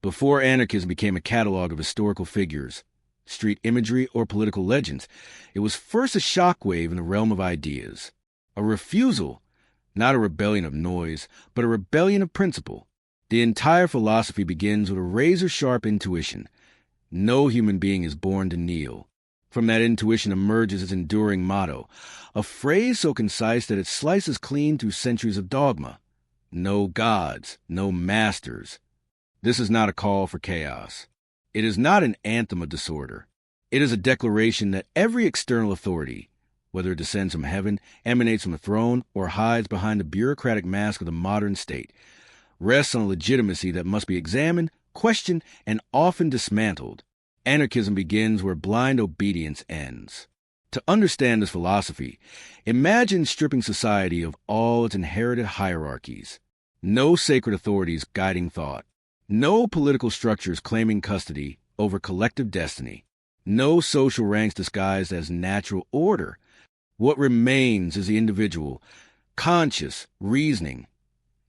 Before anarchism became a catalog of historical figures, street imagery, or political legends, it was first a shockwave in the realm of ideas. A refusal, not a rebellion of noise, but a rebellion of principle. The entire philosophy begins with a razor-sharp intuition. No human being is born to kneel. From that intuition emerges its enduring motto, a phrase so concise that it slices clean through centuries of dogma. No gods, no masters. This is not a call for chaos. It is not an anthem of disorder. It is a declaration that every external authority, whether it descends from heaven, emanates from a throne, or hides behind the bureaucratic mask of the modern state, rests on a legitimacy that must be examined, questioned, and often dismantled. Anarchism begins where blind obedience ends. To understand this philosophy, imagine stripping society of all its inherited hierarchies. No sacred authorities guiding thought. No political structures claiming custody over collective destiny. No social ranks disguised as natural order. What remains is the individual, conscious, reasoning,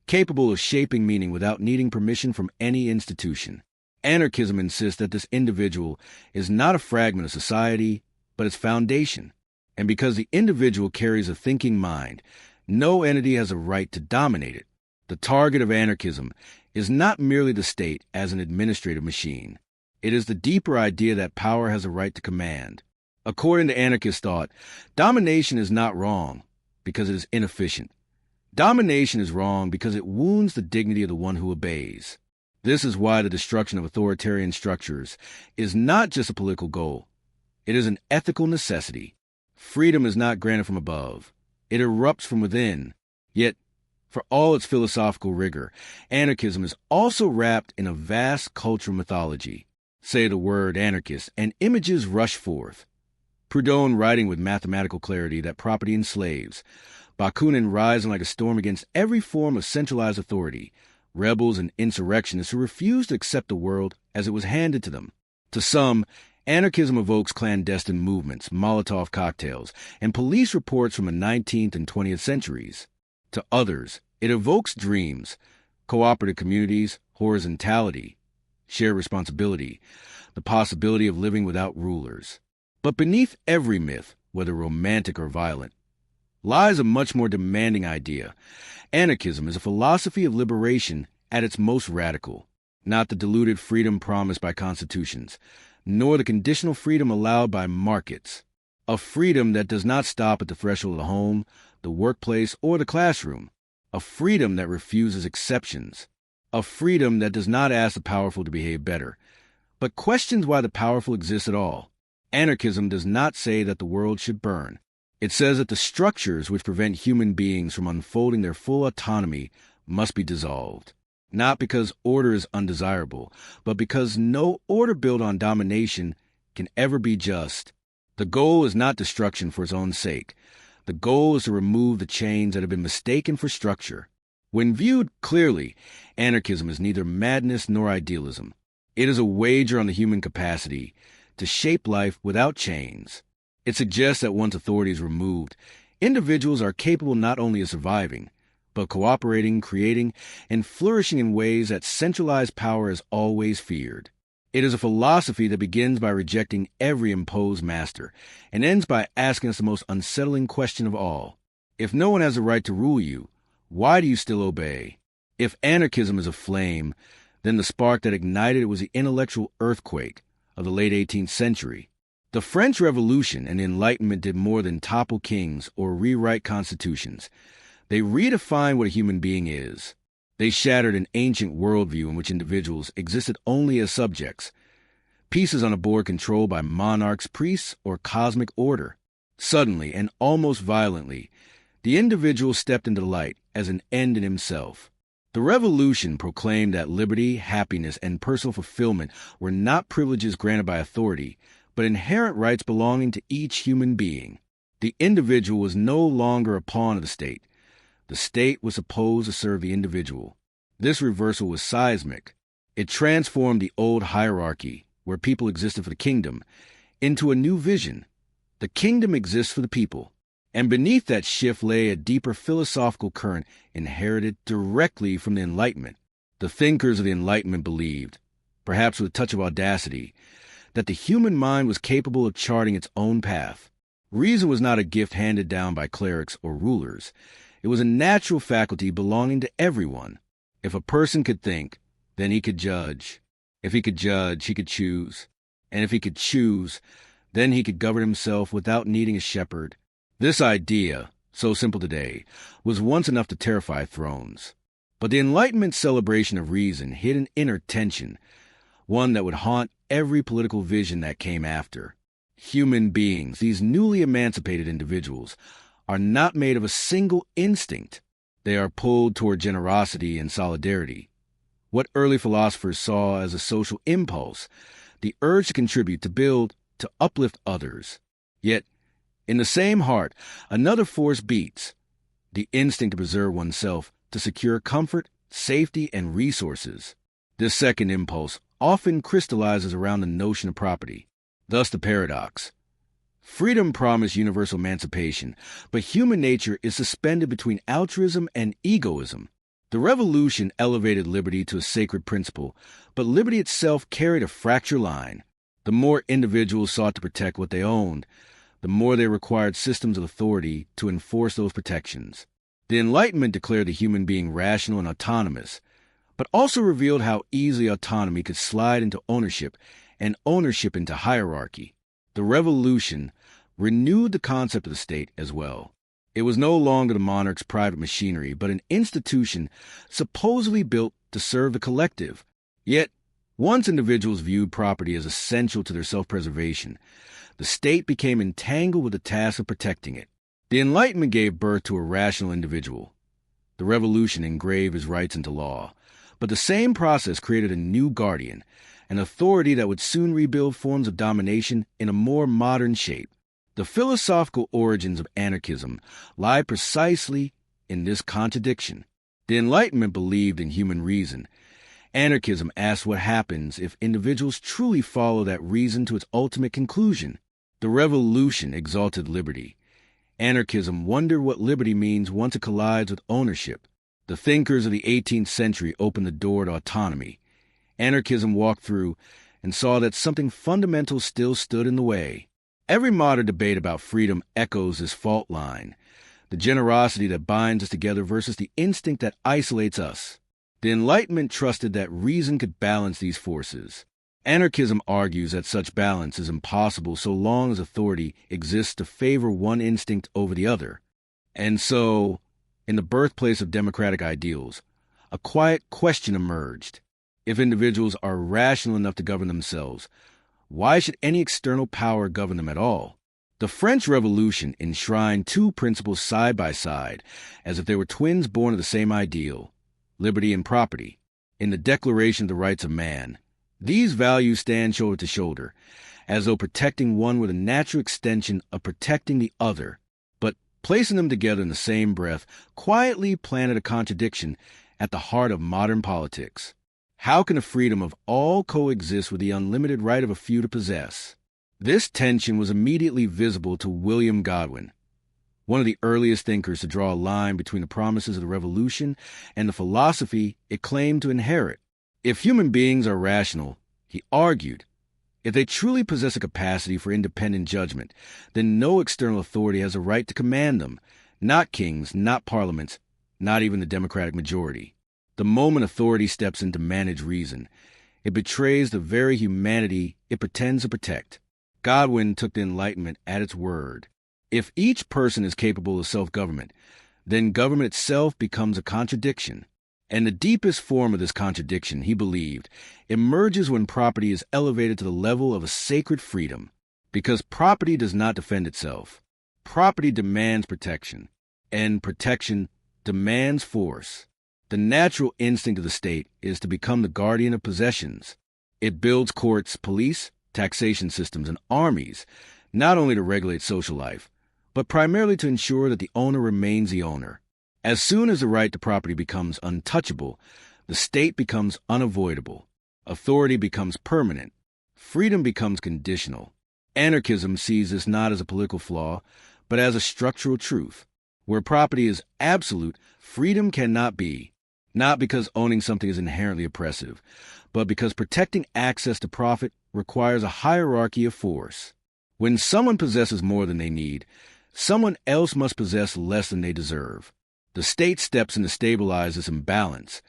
capable of shaping meaning without needing permission from any institution. Anarchism insists that this individual is not a fragment of society, but its foundation. And because the individual carries a thinking mind, no entity has a right to dominate it. The target of anarchism is not merely the state as an administrative machine. It is the deeper idea that power has a right to command. According to anarchist thought, domination is not wrong because it is inefficient. Domination is wrong because it wounds the dignity of the one who obeys. This is why the destruction of authoritarian structures is not just a political goal. It is an ethical necessity. Freedom is not granted from above. It erupts from within. Yet, for all its philosophical rigor, anarchism is also wrapped in a vast cultural mythology. Say the word anarchist, and images rush forth. Proudhon writing with mathematical clarity that property enslaves. Bakunin rising like a storm against every form of centralized authority. Rebels and insurrectionists who refuse to accept the world as it was handed to them. To some, anarchism evokes clandestine movements, Molotov cocktails, and police reports from the 19th and 20th centuries. To others, it evokes dreams, cooperative communities, horizontality, shared responsibility, the possibility of living without rulers. But beneath every myth, whether romantic or violent, lies a much more demanding idea. Anarchism is a philosophy of liberation at its most radical, not the diluted freedom promised by constitutions, nor the conditional freedom allowed by markets. A freedom that does not stop at the threshold of the home, the workplace, or the classroom. A freedom that refuses exceptions. A freedom that does not ask the powerful to behave better, but questions why the powerful exist at all. Anarchism does not say that the world should burn. It says that the structures which prevent human beings from unfolding their full autonomy must be dissolved. Not because order is undesirable, but because no order built on domination can ever be just. The goal is not destruction for its own sake. The goal is to remove the chains that have been mistaken for structure. When viewed clearly, anarchism is neither madness nor idealism. It is a wager on the human capacity to shape life without chains. It suggests that once authority is removed, individuals are capable not only of surviving, but cooperating, creating, and flourishing in ways that centralized power has always feared. It is a philosophy that begins by rejecting every imposed master and ends by asking us the most unsettling question of all. If no one has a right to rule you, why do you still obey? If anarchism is a flame, then the spark that ignited it was the intellectual earthquake of the late 18th century. The French Revolution and the Enlightenment did more than topple kings or rewrite constitutions. They redefined what a human being is. They shattered an ancient worldview in which individuals existed only as subjects, pieces on a board controlled by monarchs, priests, or cosmic order. Suddenly, and almost violently, the individual stepped into the light as an end in himself. The revolution proclaimed that liberty, happiness, and personal fulfillment were not privileges granted by authority, but inherent rights belonging to each human being. The individual was no longer a pawn of the state. The state was supposed to serve the individual. This reversal was seismic. It transformed the old hierarchy, where people existed for the kingdom, into a new vision. The kingdom exists for the people. And beneath that shift lay a deeper philosophical current inherited directly from the Enlightenment. The thinkers of the Enlightenment believed perhaps with a touch of audacity, that the human mind was capable of charting its own path. Reason was not a gift handed down by clerics or rulers. It was a natural faculty belonging to everyone. If a person could think, then he could judge. If he could judge, he could choose. And if he could choose, then he could govern himself without needing a shepherd. This idea, so simple today, was once enough to terrify thrones. But the Enlightenment's celebration of reason hid an inner tension, one that would haunt every political vision that came after. Human beings, these newly emancipated individuals, are not made of a single instinct. They are pulled toward generosity and solidarity. What early philosophers saw as a social impulse, the urge to contribute, to build, to uplift others. Yet, in the same heart, another force beats, the instinct to preserve oneself, to secure comfort, safety, and resources. This second impulse often crystallizes around the notion of property. Thus the paradox. Freedom promised universal emancipation, but human nature is suspended between altruism and egoism. The revolution elevated liberty to a sacred principle, but liberty itself carried a fracture line. The more individuals sought to protect what they owned, the more they required systems of authority to enforce those protections. The Enlightenment declared the human being rational and autonomous, but also revealed how easily autonomy could slide into ownership and ownership into hierarchy. The revolution renewed the concept of the state as well. It was no longer the monarch's private machinery, but an institution supposedly built to serve the collective. Yet, once individuals viewed property as essential to their self-preservation, the state became entangled with the task of protecting it. The Enlightenment gave birth to a rational individual. The revolution engraved his rights into law. But the same process created a new guardian, an authority that would soon rebuild forms of domination in a more modern shape. The philosophical origins of anarchism lie precisely in this contradiction. The Enlightenment believed in human reason. Anarchism asked what happens if individuals truly follow that reason to its ultimate conclusion. The revolution exalted liberty. Anarchism wondered what liberty means once it collides with ownership. The thinkers of the 18th century opened the door to autonomy. Anarchism walked through and saw that something fundamental still stood in the way. Every modern debate about freedom echoes this fault line, the generosity that binds us together versus the instinct that isolates us. The Enlightenment trusted that reason could balance these forces. Anarchism argues that such balance is impossible so long as authority exists to favor one instinct over the other. And so, in the birthplace of democratic ideals, a quiet question emerged. If individuals are rational enough to govern themselves, why should any external power govern them at all? The French Revolution enshrined two principles side by side, as if they were twins born of the same ideal, liberty and property. In the Declaration of the Rights of Man, these values stand shoulder to shoulder, as though protecting one were the natural extension of protecting the other. But placing them together in the same breath quietly planted a contradiction at the heart of modern politics. How can the freedom of all coexist with the unlimited right of a few to possess? This tension was immediately visible to William Godwin, one of the earliest thinkers to draw a line between the promises of the revolution and the philosophy it claimed to inherit. If human beings are rational, he argued, if they truly possess a capacity for independent judgment, then no external authority has a right to command them, not kings, not parliaments, not even the democratic majority. The moment authority steps in to manage reason, it betrays the very humanity it pretends to protect. Godwin took the Enlightenment at its word. If each person is capable of self-government, then government itself becomes a contradiction. And the deepest form of this contradiction, he believed, emerges when property is elevated to the level of a sacred freedom. Because property does not defend itself. Property demands protection, and protection demands force. The natural instinct of the state is to become the guardian of possessions. It builds courts, police, taxation systems, and armies, not only to regulate social life, but primarily to ensure that the owner remains the owner. As soon as the right to property becomes untouchable, the state becomes unavoidable. Authority becomes permanent. Freedom becomes conditional. Anarchism sees this not as a political flaw, but as a structural truth. Where property is absolute, freedom cannot be. not because owning something is inherently oppressive, but because protecting access to profit requires a hierarchy of force. When someone possesses more than they need, someone else must possess less than they deserve. The state steps in to stabilize this imbalance,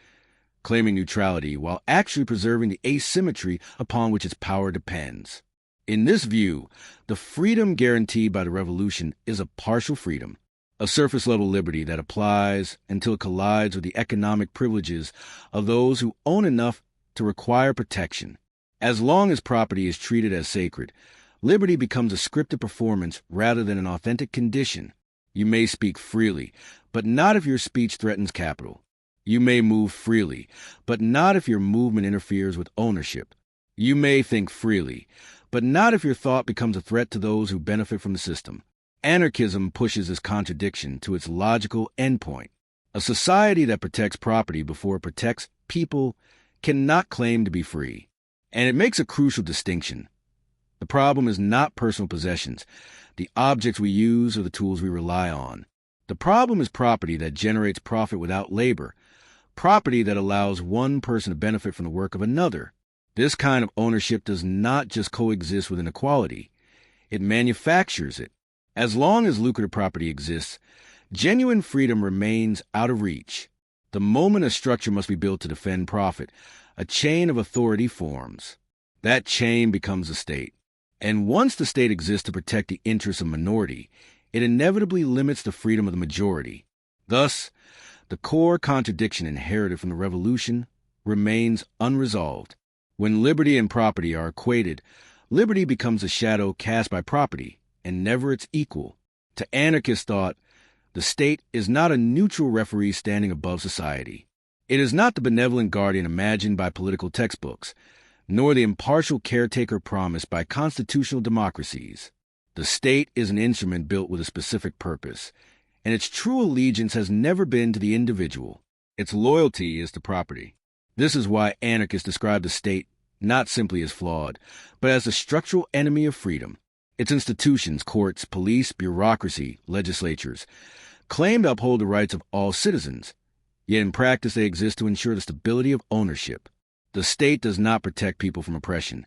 claiming neutrality while actually preserving the asymmetry upon which its power depends. In this view, the freedom guaranteed by the revolution is a partial freedom, a surface-level liberty that applies until it collides with the economic privileges of those who own enough to require protection. As long as property is treated as sacred, liberty becomes a scripted performance rather than an authentic condition. You may speak freely, but not if your speech threatens capital. You may move freely, but not if your movement interferes with ownership. You may think freely, but not if your thought becomes a threat to those who benefit from the system. Anarchism pushes this contradiction to its logical endpoint. A society that protects property before it protects people cannot claim to be free. And it makes a crucial distinction. The problem is not personal possessions, the objects we use or the tools we rely on. The problem is property that generates profit without labor, property that allows one person to benefit from the work of another. This kind of ownership does not just coexist with inequality, it manufactures it. As long as lucrative property exists, genuine freedom remains out of reach. The moment a structure must be built to defend profit, a chain of authority forms. That chain becomes a state. And once the state exists to protect the interests of a minority, it inevitably limits the freedom of the majority. Thus, the core contradiction inherited from the revolution remains unresolved. When liberty and property are equated, liberty becomes a shadow cast by property, and never its equal. To anarchist thought, the state is not a neutral referee standing above society. It is not the benevolent guardian imagined by political textbooks, nor the impartial caretaker promised by constitutional democracies. The state is an instrument built with a specific purpose, and its true allegiance has never been to the individual. Its loyalty is to property. This is why anarchists describe the state not simply as flawed, but as a structural enemy of freedom. Its institutions, courts, police, bureaucracy, legislatures, claim to uphold the rights of all citizens, yet in practice they exist to ensure the stability of ownership. The state does not protect people from oppression.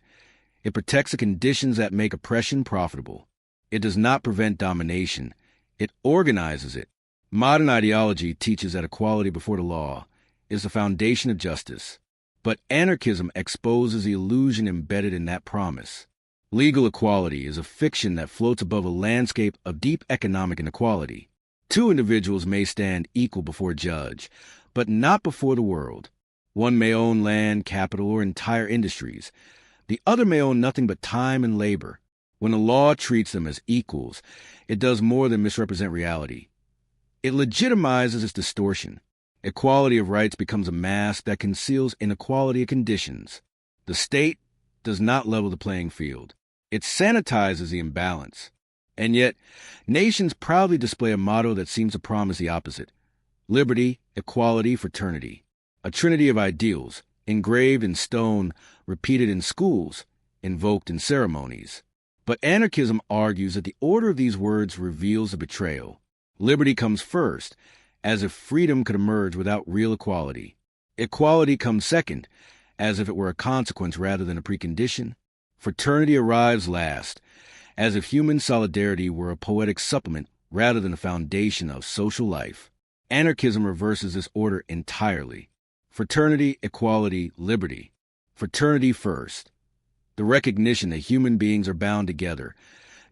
It protects the conditions that make oppression profitable. It does not prevent domination. It organizes it. Modern ideology teaches that equality before the law is the foundation of justice. But anarchism exposes the illusion embedded in that promise. Legal equality is a fiction that floats above a landscape of deep economic inequality. Two individuals may stand equal before a judge, but not before the world. One may own land, capital, or entire industries. The other may own nothing but time and labor. When the law treats them as equals, it does more than misrepresent reality. It legitimizes its distortion. Equality of rights becomes a mask that conceals inequality of conditions. The state does not level the playing field. It sanitizes the imbalance. And yet, nations proudly display a motto that seems to promise the opposite: liberty, equality, fraternity. A trinity of ideals, engraved in stone, repeated in schools, invoked in ceremonies. But anarchism argues that the order of these words reveals a betrayal. Liberty comes first, as if freedom could emerge without real equality. Equality comes second, as if it were a consequence rather than a precondition. Fraternity arrives last, as if human solidarity were a poetic supplement rather than a foundation of social life. Anarchism reverses this order entirely. Fraternity, equality, liberty. Fraternity first. The recognition that human beings are bound together,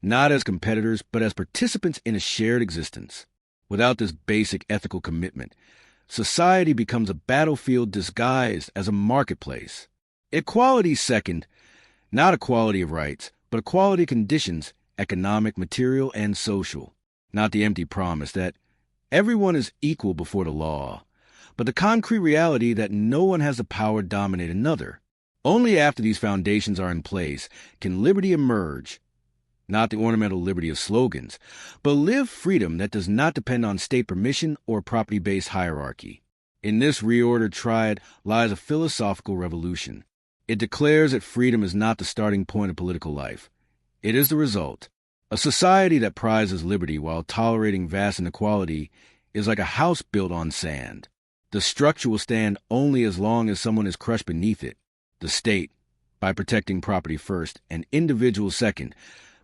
not as competitors, but as participants in a shared existence. Without this basic ethical commitment, society becomes a battlefield disguised as a marketplace. Equality second, not equality of rights, but equality of conditions, economic, material, and social. Not the empty promise that everyone is equal before the law, but the concrete reality that no one has the power to dominate another. Only after these foundations are in place can liberty emerge, not the ornamental liberty of slogans, but live freedom that does not depend on state permission or property-based hierarchy. In this reordered triad lies a philosophical revolution. It declares that freedom is not the starting point of political life. It is the result. A society that prizes liberty while tolerating vast inequality is like a house built on sand. The structure will stand only as long as someone is crushed beneath it. The state, by protecting property first and individuals second,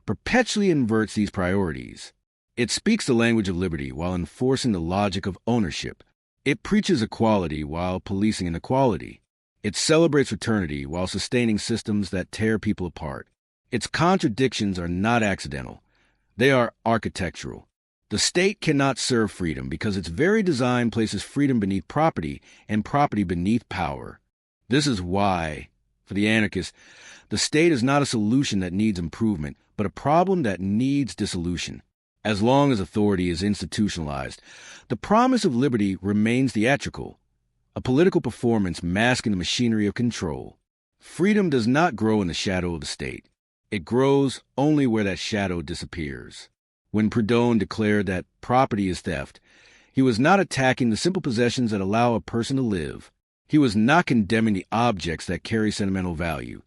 perpetually inverts these priorities. It speaks the language of liberty while enforcing the logic of ownership. It preaches equality while policing inequality. It celebrates fraternity while sustaining systems that tear people apart. Its contradictions are not accidental. They are architectural. The state cannot serve freedom because its very design places freedom beneath property and property beneath power. This is why, for the anarchist, the state is not a solution that needs improvement, but a problem that needs dissolution. As long as authority is institutionalized, the promise of liberty remains theatrical, a political performance masking the machinery of control. Freedom does not grow in the shadow of the state. It grows only where that shadow disappears. When Proudhon declared that property is theft, he was not attacking the simple possessions that allow a person to live. He was not condemning the objects that carry sentimental value,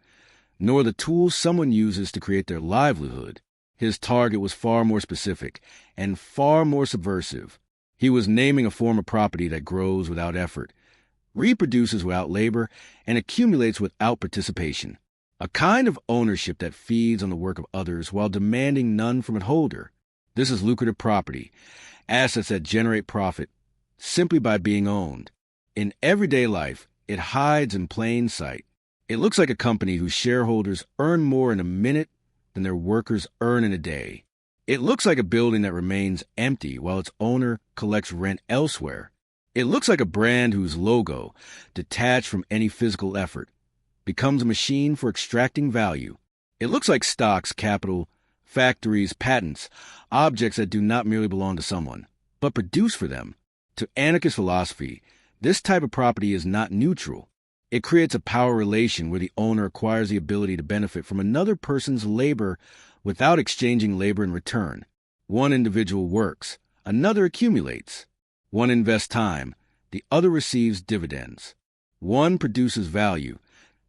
nor the tools someone uses to create their livelihood. His target was far more specific and far more subversive. He was naming a form of property that grows without effort, reproduces without labor, and accumulates without participation. A kind of ownership that feeds on the work of others while demanding none from its holder. This is lucrative property, assets that generate profit simply by being owned. In everyday life, it hides in plain sight. It looks like a company whose shareholders earn more in a minute than their workers earn in a day. It looks like a building that remains empty while its owner collects rent elsewhere. It looks like a brand whose logo, detached from any physical effort, becomes a machine for extracting value. It looks like stocks, capital, factories, patents, objects that do not merely belong to someone, but produce for them. To anarchist philosophy, this type of property is not neutral. It creates a power relation where the owner acquires the ability to benefit from another person's labor without exchanging labor in return. One individual works, another accumulates. One invests time, the other receives dividends. One produces value,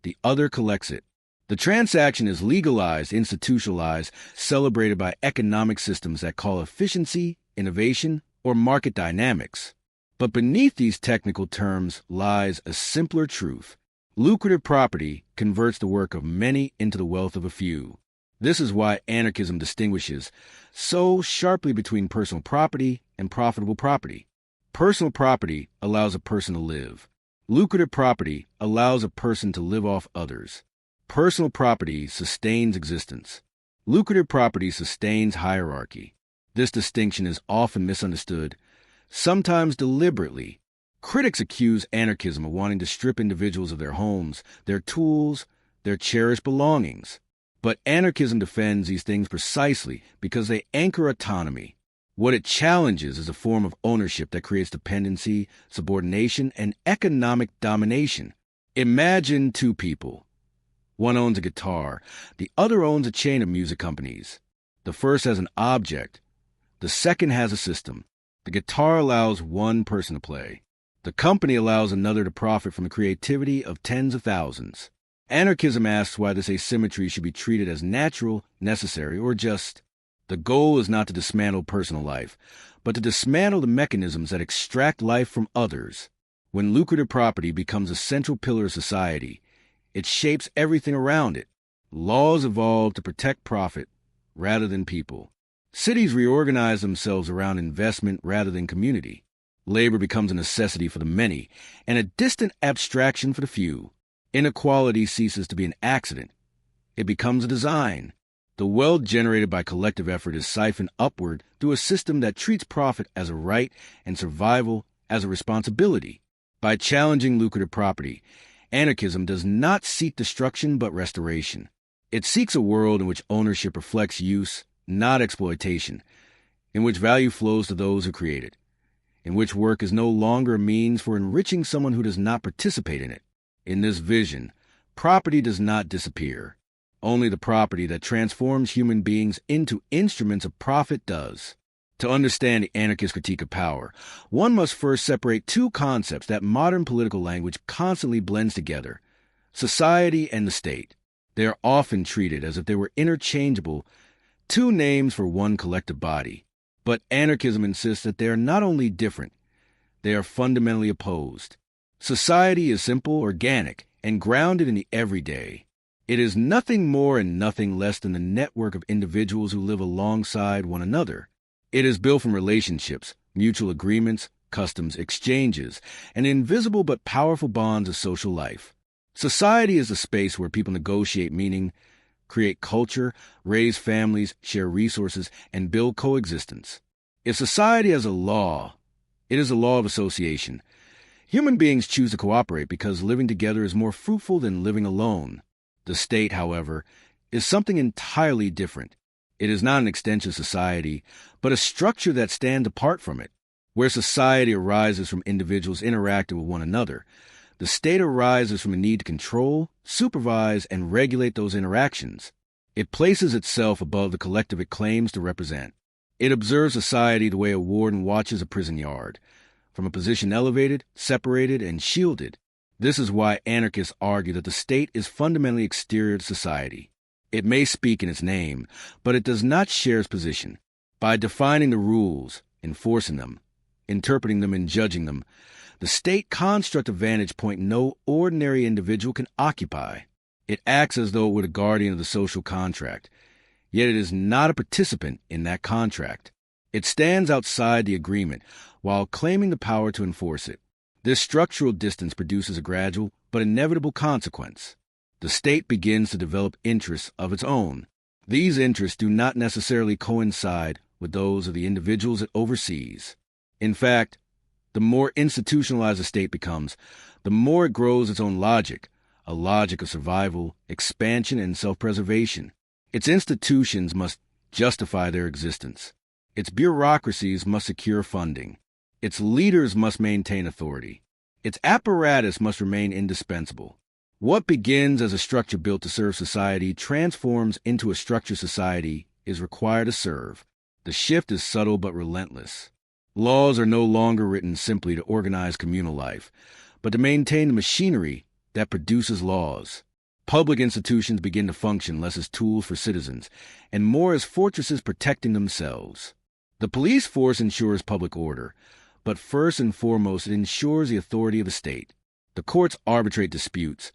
the other collects it. The transaction is legalized, institutionalized, celebrated by economic systems that call efficiency, innovation, or market dynamics. But beneath these technical terms lies a simpler truth. Lucrative property converts the work of many into the wealth of a few. This is why anarchism distinguishes so sharply between personal property and profitable property. Personal property allows a person to live. Lucrative property allows a person to live off others. Personal property sustains existence. Lucrative property sustains hierarchy. This distinction is often misunderstood, sometimes deliberately. Critics accuse anarchism of wanting to strip individuals of their homes, their tools, their cherished belongings. But anarchism defends these things precisely because they anchor autonomy. What it challenges is a form of ownership that creates dependency, subordination, and economic domination. Imagine two people. One owns a guitar, the other owns a chain of music companies. The first has an object, the second has a system. The guitar allows one person to play. The company allows another to profit from the creativity of tens of thousands. Anarchism asks why this asymmetry should be treated as natural, necessary, or just. The goal is not to dismantle personal life, but to dismantle the mechanisms that extract life from others. When lucrative property becomes a central pillar of society, it shapes everything around it. Laws evolve to protect profit rather than people. Cities reorganize themselves around investment rather than community. Labor becomes a necessity for the many and a distant abstraction for the few. Inequality ceases to be an accident. It becomes a design. The wealth generated by collective effort is siphoned upward through a system that treats profit as a right and survival as a responsibility. By challenging lucrative property, anarchism does not seek destruction but restoration. It seeks a world in which ownership reflects use, not exploitation, in which value flows to those who create it, in which work is no longer a means for enriching someone who does not participate in it. In this vision, property does not disappear. Only the property that transforms human beings into instruments of profit does. To understand the anarchist critique of power, one must first separate two concepts that modern political language constantly blends together: society and the state. They are often treated as if they were interchangeable, two names for one collective body. But anarchism insists that they are not only different, They are fundamentally opposed. Society is simple, organic, and grounded in the everyday. It is nothing more and nothing less than the network of individuals who live alongside one another. It is built from relationships, mutual agreements, customs, exchanges, and invisible but powerful bonds of social life. Society is a space where people negotiate meaning, create culture, raise families, share resources, and build coexistence. If society has a law, it is a law of association. Human beings choose to cooperate because living together is more fruitful than living alone. The state, however, is something entirely different. It is not an extension of society, but a structure that stands apart from it. Where society arises from individuals interacting with one another, the state arises from a need to control, supervise, and regulate those interactions. It places itself above the collective it claims to represent. It observes society the way a warden watches a prison yard, from a position elevated, separated, and shielded. This is why anarchists argue that the state is fundamentally exterior to society. It may speak in its name, but it does not share its position. By defining the rules, enforcing them, interpreting them, and judging them, the state constructs a vantage point no ordinary individual can occupy. It acts as though it were the guardian of the social contract, yet it is not a participant in that contract. It stands outside the agreement while claiming the power to enforce it. This structural distance produces a gradual but inevitable consequence. The state begins to develop interests of its own. These interests do not necessarily coincide with those of the individuals it oversees. In fact, the more institutionalized a state becomes, the more it grows its own logic, a logic of survival, expansion, and self-preservation. Its institutions must justify their existence. Its bureaucracies must secure funding. Its leaders must maintain authority. Its apparatus must remain indispensable. What begins as a structure built to serve society transforms into a structure society is required to serve. The shift is subtle but relentless. Laws are no longer written simply to organize communal life, but to maintain the machinery that produces laws. Public institutions begin to function less as tools for citizens and more as fortresses protecting themselves. The police force ensures public order, but first and foremost it ensures the authority of the state. The courts arbitrate disputes,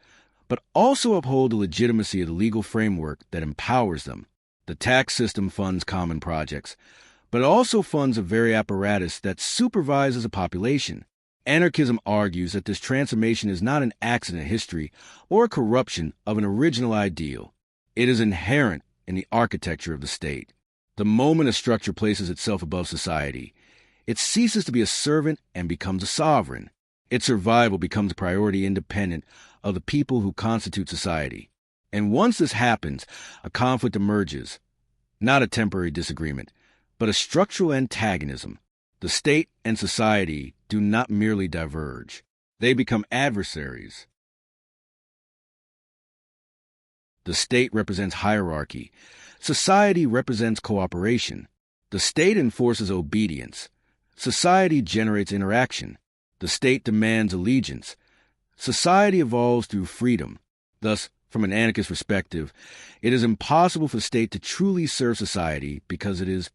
but also uphold the legitimacy of the legal framework that empowers them. The tax system funds common projects, but it also funds a very apparatus that supervises a population. Anarchism argues that this transformation is not an accident of history or a corruption of an original ideal. It is inherent in the architecture of the state. The moment a structure places itself above society, it ceases to be a servant and becomes a sovereign. Its survival becomes a priority independent of the people who constitute society. And once this happens, a conflict emerges, not a temporary disagreement, but a structural antagonism. The state and society do not merely diverge. They become adversaries. The state represents hierarchy. Society represents cooperation. The state enforces obedience. Society generates interaction. The state demands allegiance. Society evolves through freedom. Thus, from an anarchist perspective, it is impossible for the state to truly serve society because it is,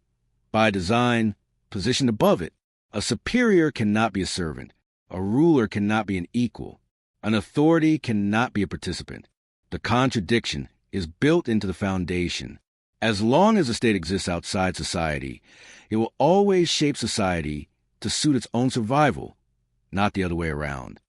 by design, positioned above it. A superior cannot be a servant. A ruler cannot be an equal. An authority cannot be a participant. The contradiction is built into the foundation. As long as the state exists outside society, it will always shape society to suit its own survival, not the other way around.